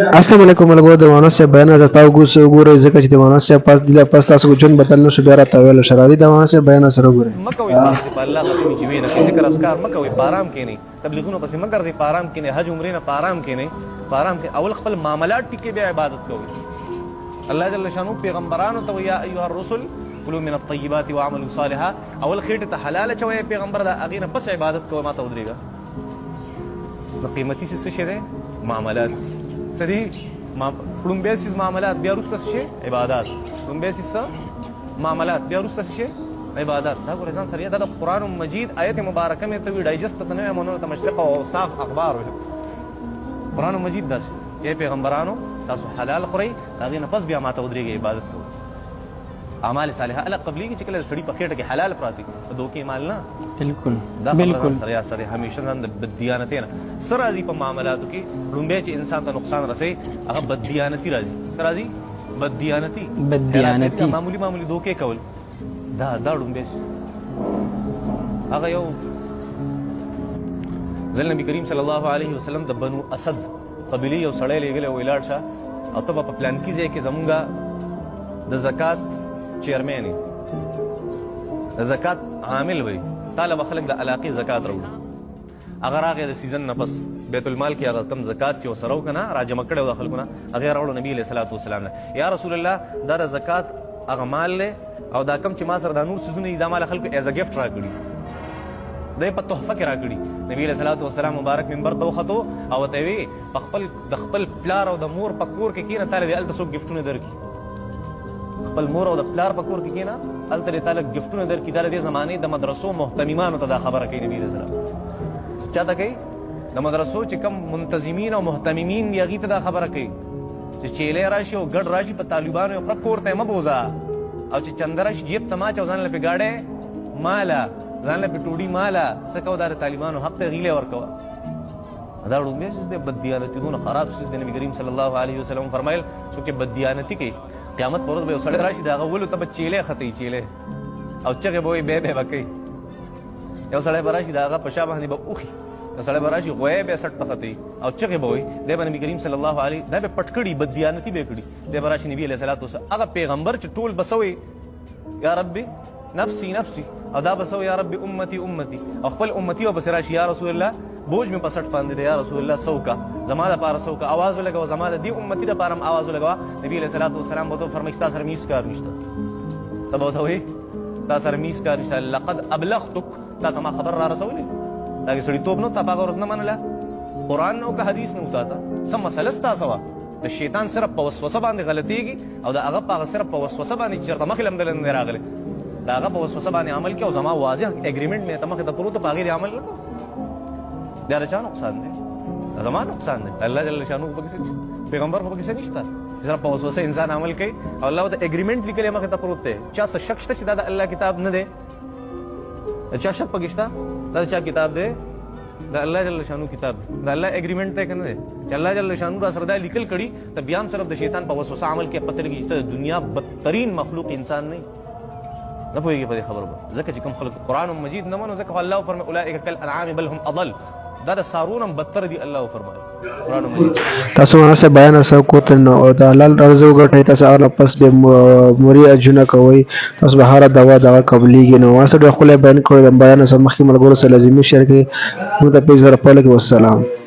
السلام علیکم ملګرو د مانوس صاحب بیان ته تاسو وګورئ ځکه چې د مانوس صاحب پس تاسو ژوند بدل نشو بیا راته ویل شرایط د مانوس صاحب بیان سره وګورئ مکوې تاسو چې په الله قسم چې وینه کې ذکر اسکار مکوې پارام کې نه تبلیغونو پسې مگر زی پارام کې نه حج عمرې نه پارام کې نه پارام کې اول خپل معاملات ټکي بیا عبادت کوي الله جل شانو پیغمبرانو ته یا ایها الرسل کلوا من الطيبات واعملوا صالحا اول خېټه ته حلال چوي پیغمبر دا اغه نه پس عبادت کوي ماته ودرېګا نو قیمتي څه شي ده معاملات سدي پړم بیسیس معاملات بیا وروسته شي عبادت پړم بیسیس معاملات بیا وروسته شي عبادت دا ګور ځان سره دا قرآن مجید آیت مبارکه مې ته وی ډایجست ته نه مونږ ته مشرق او صاف اخبار قرآن مجید دا چې پیغمبرانو تاسو حلال خوري دا نه پس بیا ماته ودرېږي عبادت کوي اعمال صالحه الګ قبلي چې کله سړی په خېټه کې حلال پراتی دوکې مال نه بالکل دا بالکل سره سره همیشه ځان د بددیانت نه سره راځي په معاملاتو کې لومبه چې انسان ته نقصان رسي هغه بددیانتی راځي سره راځي بددیانتی معمولی دوکې کول دا لومبه هغه یو ځل نبی کریم صلی الله علیه وسلم د بنو اسد قبیله یو سړی لګل ویلاړ شه او ته په پلان کې ځای کې زمونږه د زکات چیرمن د زکات عامل وي طالب خلک د علاقه زکات راوړي اگر هغه د سیزن نه پس بیت المال کې هغه کم زکات چې وسره وکنه راجم کړه د خلکو نه هغه راوړو نبی علیہ الصلوۃ والسلام نه یا رسول الله دا زکات هغه مال له او دا کم چې ما سره د نور سيزونه د مال خلکو ایز ا گیفت راکړي دای په تحفه کې راکړي نبی علیہ الصلوۃ والسلام مبارک منبر ته وختو او ته وی خپل پلار او د مور په کور کې کینه تعالی دې التسو گیفتونه درکې خپل مور او د پلار په کور کې کینا الته تعالی گیفتونه درکې د زمانه د مدرسو محتممانو ته دا خبره کوي نبی رسول الله چاته کوي د مدرسو چې کم منتظمین او محتممین دی هغه ته دا خبره کوي چې چيله راشي او ګډ راشي په طالبانو پر کور ته مبوزا او چې چندرش جیب تماچ او ځان له پیګاړې مالا ځان له پټوډي مالا سکو دار طالبانو حق ته غیله ورکوا دا وړاندې چې د بددیانتي دونه خراب شي د نبی کریم صلی الله علیه وسلم فرمایل چې بددیانتي کوي قیامت پر ورځ به سړی راشي دا غولو ته چيله خطي چيله او چغه به به بکې یو سړی براشي دا په شابه باندې به اوخي یو سړی براشي غوې به سټ خطي او چغه به وي د نبی کریم صلی الله علیه دا به پټکړي بددیانتي به کړي د براشي نبی علیہ الصلوۃ والسلام هغه پیغمبر چې ټول بسوي یا ربي نفسي نفسي او دا بسوي یا ربي امتي امتي او خپل امتي او بسراشي یا رسول الله بوج میں پسٹ باندې یا رسول الله سوکا زماده پار سوکا आवाज ولګو زماده دی امتی د پارم आवाज ولګو نبی علیہ الصلوۃ والسلام وته فرمایستا سره میس کار نشته سبا ته وي تا سره میس کار نشته لقد ابلغتك تا ما خبر را رسولې دا سړی توپ نو تا پاګور نه منله قران نو که حدیث نه وتا سم مسله ستا سوا د شیطان سره په وسوسه باندې غلطيږي او دا هغه په سره په وسوسه باندې چرته مخلم دل نه راغله دا هغه په وسوسه باندې عمل کوي او زما واضح اګریمنت مې تمخه ته پروت پاګیر عمل نکوه دا رچا نقصان دی زما نقصان دی الله جل شانو په کیسه پیغمبر په کیسه نشته چې په وسوسه انسان عمل کوي او الله د اګریمنت لیکلې مخه ته پروت دی چا څه شک شته چې دا د الله کتاب نه دی چا شک پکښتا دا چا کتاب دی دا الله جل شانو کتاب دا الله اګریمنت ته کنه چې الله جل شانو را سره دا لیکل کړي ته بیا هم صرف د شیطان په وسوسه عمل کې پته لګي چې دنیا بدترین مخلوق انسان نه نه پوهیږي په خبره ځکه چې کوم خلک قرآن مجید نه منو ځکه الله فرمایي اولئک کالانعام بل هم اضل دا د سارونم بدتر دی الله فرمایي قرآن مجید تاسو مانوس صاحب بیان سره کوته نو دا حلال رزق وګټئ تاسو هغه پس به موري اجونه کوي تاسو به هر دوا قبليږي نو واسه د خپل بیان کړو د بیان سره مخکې ملګرو سره لازمي شریک موږ ته پیژره پاله کې والسلام